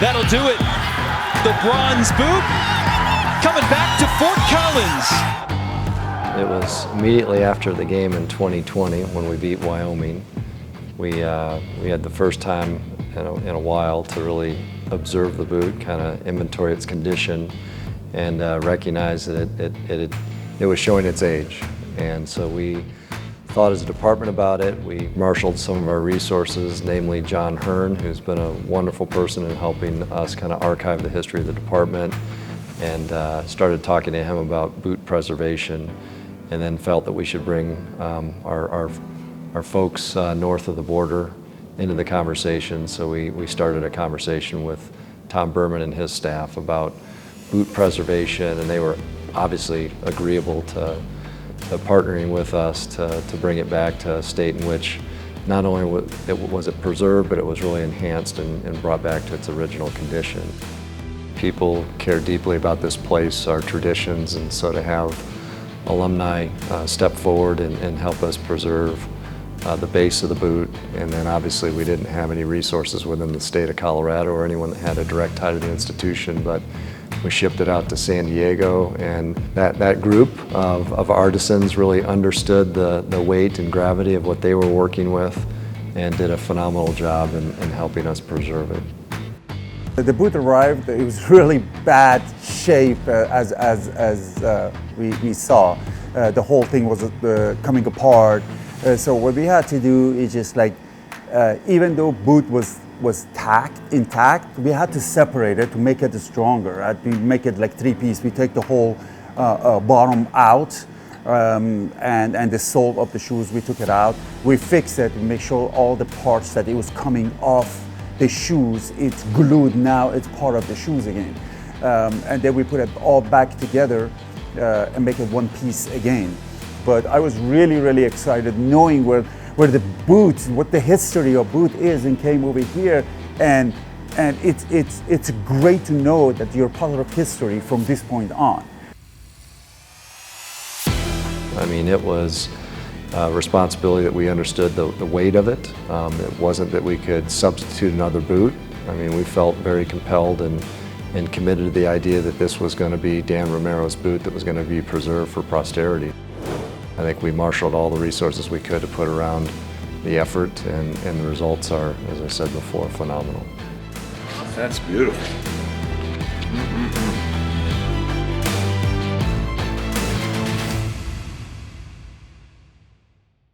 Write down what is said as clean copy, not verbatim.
That'll do it. The bronze boot coming back to Fort Collins. It was immediately after the game in 2020 when we beat Wyoming. We had the first time in a while to really observe the boot, kind of inventory its condition, and recognize that it was showing its age. And so we thought as a department about it. We marshaled some of our resources, namely John Hearn, who's been a wonderful person in helping us kind of archive the history of the department, and started talking to him about boot preservation, and then felt that we should bring our folks north of the border into the conversation. So we started a conversation with Tom Berman and his staff about boot preservation, and they were obviously agreeable to partnering with us to bring it back to a state in which not only was it preserved, but it was really enhanced and brought back to its original condition. People care deeply about this place, our traditions, and so to have alumni step forward and help us preserve the base of the boot. And then obviously we didn't have any resources within the state of Colorado or anyone that had a direct tie to the institution, but we shipped it out to San Diego, and that group of artisans really understood the weight and gravity of what they were working with and did a phenomenal job in helping us preserve it. The boot arrived, it was really bad shape as we saw. The whole thing was coming apart. So what we had to do is just like, even though boot was intact, we had to separate it to make it stronger. We make it like three-piece. We take the whole bottom out and the sole of the shoes, we took it out. We fixed it, we make sure all the parts that it was coming off the shoes, it's glued now, it's part of the shoes again. And then we put it all back together and make it one piece again. But I was really, really excited knowing where the boot, what the history of boot is, and came over here, and it's great to know that you're part of history from this point on. I mean, it was a responsibility that we understood the weight of it. It wasn't that we could substitute another boot. I mean, we felt very compelled and committed to the idea that this was going to be Dan Romero's boot that was going to be preserved for posterity. I think we marshaled all the resources we could to put around the effort, and the results are, as I said before, phenomenal. That's beautiful.